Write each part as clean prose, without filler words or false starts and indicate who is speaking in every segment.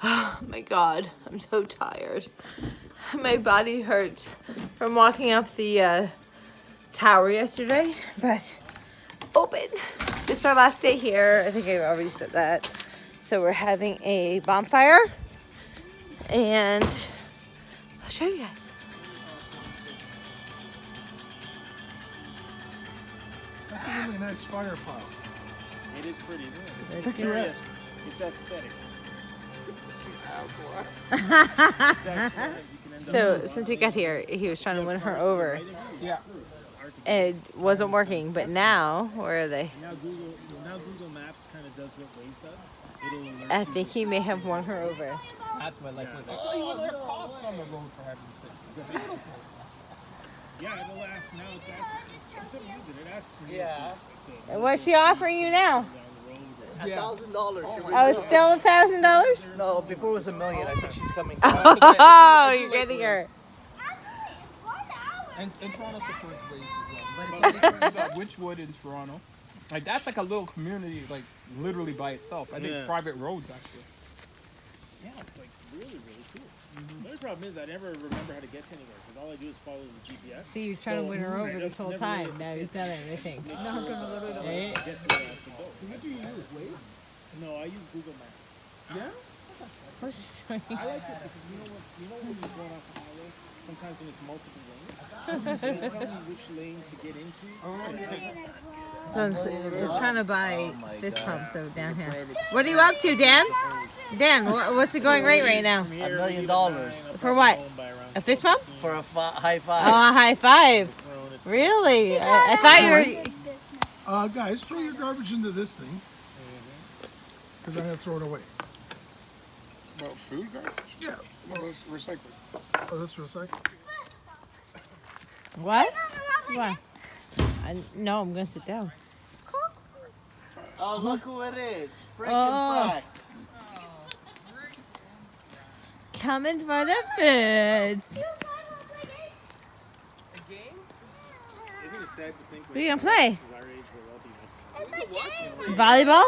Speaker 1: Oh my god, I'm so tired. My body hurts from walking up the tower yesterday, but open. This is our last day here. I think I already said that. So we're having a bonfire, and I'll show you guys.
Speaker 2: That's a really nice fire pile.
Speaker 3: It is pretty. It's
Speaker 2: picturesque.
Speaker 3: It's aesthetic.
Speaker 1: So since he got here, he was trying to win her over.
Speaker 2: Yeah.
Speaker 1: It wasn't working, but now, where are they?
Speaker 3: Now Google Maps kind of does what Waze does. It'll alert
Speaker 1: I
Speaker 3: you.
Speaker 1: think he may have won her over.
Speaker 2: That's my like. I thought you were there off on the road for heaven's sake. Beautiful.
Speaker 3: Yeah, it'll ask. Now it's asking. Until you use it, it asks me.
Speaker 2: Yeah.
Speaker 1: And what's she offering you now?
Speaker 4: $1,000.
Speaker 1: Oh, it's still $1,000?
Speaker 4: No, before it was $1 million. I think she's coming.
Speaker 1: Oh, you're getting her.
Speaker 2: And Toronto supports Waze as well. But it's only Witchwood in Toronto. Like that's like a little community, like literally by itself. I think it's private roads actually.
Speaker 3: Yeah, it's like really cool. The only problem is I never remember how to get to anywhere because all I do is follow the GPS.
Speaker 1: See, you're trying to win her over this whole time. Now he's done everything.
Speaker 3: Get to where I have to go.
Speaker 2: What do you use, Waze?
Speaker 3: No, I use Google Maps.
Speaker 2: Yeah.
Speaker 1: What's she doing?
Speaker 3: I like it because you know when you're going off the highway, sometimes when it's multiple lanes, it'll tell me which lane to get into.
Speaker 1: So they're trying to buy fist pumps so down here. What are you up to, Dan? Dan, what's the going rate right now?
Speaker 4: $1 million
Speaker 1: For what? A fist pump?
Speaker 4: for a high five.
Speaker 1: Oh, a high five. Really? I thought you were...
Speaker 2: Guys, throw your garbage into this thing. Because I'm going to throw it away.
Speaker 5: About food garbage?
Speaker 2: Yeah.
Speaker 5: Well, it's recycling.
Speaker 2: Oh, that's recycled.
Speaker 1: What? What? No, I'm going to sit down.
Speaker 4: Oh, look who it is. Frickin'
Speaker 1: Oh.
Speaker 4: Frack.
Speaker 1: Coming for the foods.
Speaker 3: Isn't it sad to think
Speaker 1: What are you going to play?
Speaker 3: this is our age we'll all be
Speaker 1: Volleyball?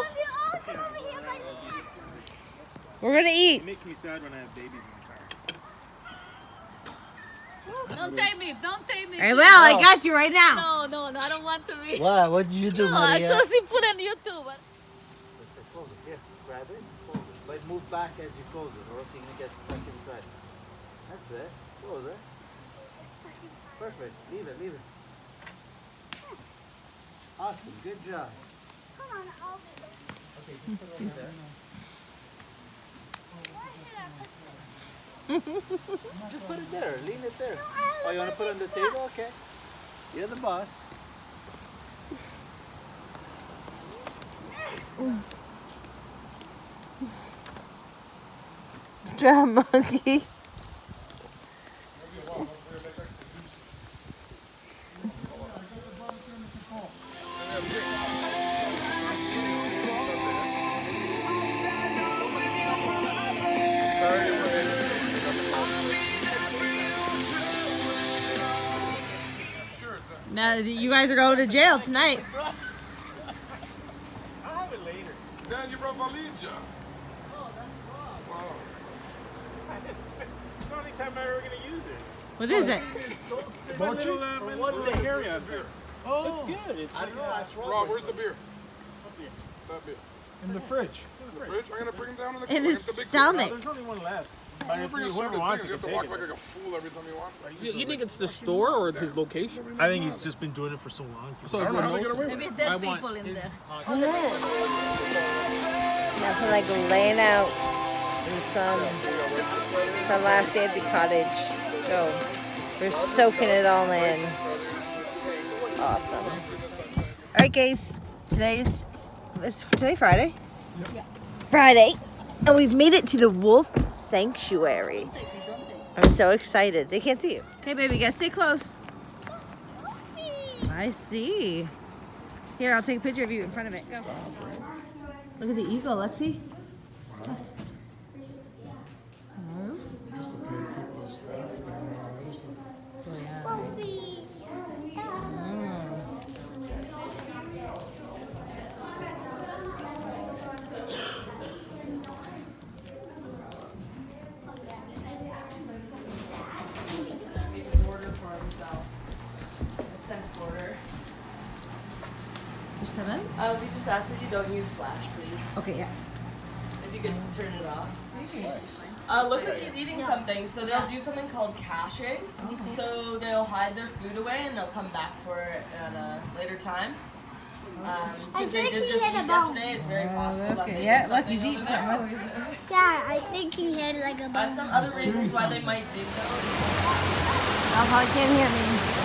Speaker 1: We're going to eat.
Speaker 3: It makes me sad when I have babies in the car.
Speaker 6: Don't take me. Don't take me.
Speaker 1: I will. I got you right now.
Speaker 6: No, I don't want to be.
Speaker 4: What? What did you do,
Speaker 6: No, I
Speaker 4: Maria?
Speaker 6: thought she put on YouTube.
Speaker 4: Close it. Here, grab it. Close it. But move back as you close it, or else you're gonna get stuck inside. That's it. Close it. Perfect. Leave it. Leave it. Awesome. Good job. Okay, just put it over there. Just put it there. Leave it there. Oh, you want to put it on the table? Okay. You're the boss.
Speaker 1: Drum monkey. Now you guys are going to jail tonight.
Speaker 3: I'll have it later.
Speaker 5: Dan, you brought Valija.
Speaker 3: Oh, that's wrong. It's the only time I'm ever going to use it.
Speaker 1: What is it?
Speaker 3: My little,
Speaker 4: one day.
Speaker 3: carry-on beer.
Speaker 2: Oh.
Speaker 3: It's good. It's
Speaker 4: I don't know. That's wrong.
Speaker 5: Rob, where's the beer? That beer.
Speaker 2: In the fridge.
Speaker 5: The fridge? I'm gonna bring him down in the
Speaker 1: In his
Speaker 5: the big
Speaker 1: stomach.
Speaker 3: There's only one left.
Speaker 5: Fridge. You bring a
Speaker 3: Whoever
Speaker 5: certain
Speaker 3: wants
Speaker 5: things. You
Speaker 3: it
Speaker 5: have to
Speaker 3: can
Speaker 5: walk
Speaker 3: take
Speaker 5: back
Speaker 3: it.
Speaker 5: like a fool every time you want.
Speaker 2: You think it's the store or his location?
Speaker 3: I think he's just been doing it for so long.
Speaker 2: So
Speaker 5: I don't know how they
Speaker 2: everyone
Speaker 5: get away
Speaker 2: knows.
Speaker 5: with
Speaker 6: Maybe
Speaker 5: it.
Speaker 6: dead people in there.
Speaker 1: Now for like laying out in the sun. It's our last day at the cottage. So we're soaking it all in. Awesome. Alright guys, today's Friday?
Speaker 6: Yeah.
Speaker 1: Friday. And we've made it to the wolf sanctuary. I'm so excited. They can't see you. Okay, baby, you gotta stay close. I see. Here, I'll take a picture of you in front of it. Go. Look at the eagle, Lexi. 7?
Speaker 7: We just ask that you don't use flash, please.
Speaker 1: Okay, yeah.
Speaker 7: If you could turn it off. Looks like he's eating something, so they'll do something called caching. So they'll hide their food away and they'll come back for it at a later time. Since they did just eat yesterday, it's very possible that they
Speaker 1: Yeah,
Speaker 7: ate
Speaker 1: look, he's
Speaker 7: something
Speaker 1: eating
Speaker 7: over
Speaker 1: something.
Speaker 7: there.
Speaker 8: Yeah, I think he had like a bone.
Speaker 7: Some other reasons why they might dig those.
Speaker 1: Y'all probably can't hear me.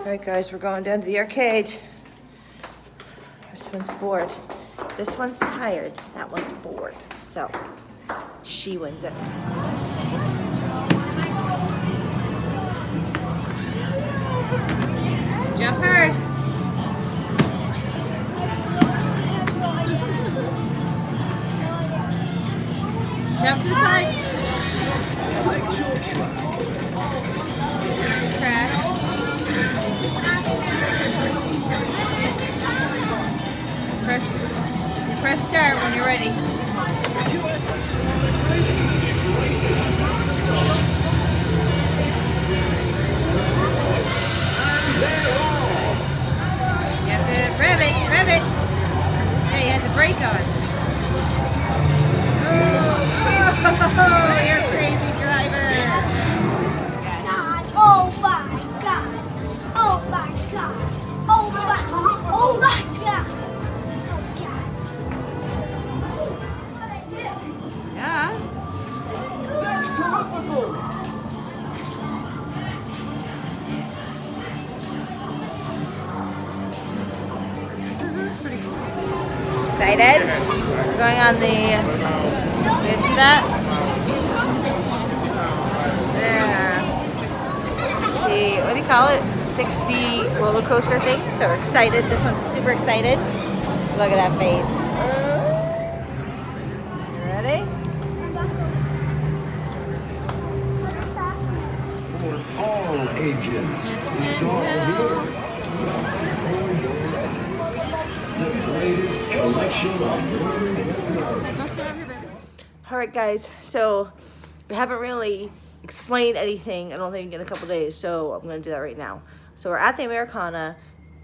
Speaker 1: Alright guys, we're going down to the arcade. This one's bored. This one's tired. That one's bored. So, she wins it. Jump hard. Jump to the side. Crash. Press start when you're ready. You have to rev it. Yeah, you have the brake on. Oh, you're a crazy driver.
Speaker 8: God. Oh my God. Oh my God. Oh my. Oh my God.
Speaker 1: Yeah. Excited? We're going on the. You see that? There. The, what do you call it? 60 roller coaster thing. So we're excited. This one's super excited. Look at that face. You ready?
Speaker 9: For all ages, it's all here. The greatest collection of
Speaker 1: Alright guys, so we haven't really explained anything, I don't think, in a couple days, so I'm going to do that right now. So we're at the Americana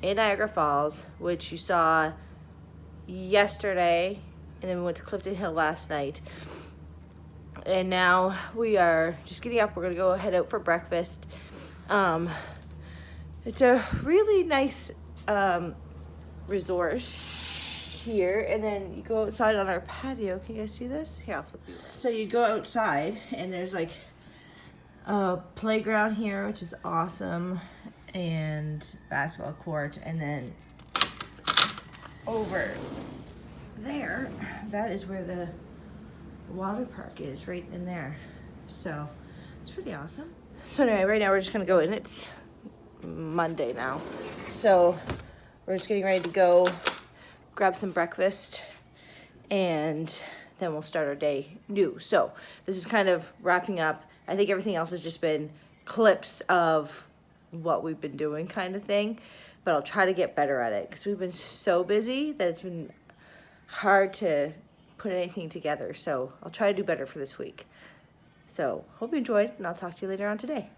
Speaker 1: in Niagara Falls, which you saw yesterday, and then we went to Clifton Hill last night. And now we are just getting up, we're going to go head out for breakfast. It's a really nice resort here, and then you go outside on our patio. Can you guys see this? Here, I'll flip you. So you go outside and there's like a playground here, which is awesome, and basketball court, and then over there, that is where the water park is, right in there. So it's pretty awesome. So anyway, right now we're just gonna go in. It's Monday now, so we're just getting ready to go grab some breakfast, and then we'll start our day new. So this is kind of wrapping up. I think everything else has just been clips of what we've been doing kind of thing, but I'll try to get better at it because we've been so busy that it's been hard to put anything together. So I'll try to do better for this week. So hope you enjoyed, and I'll talk to you later on today.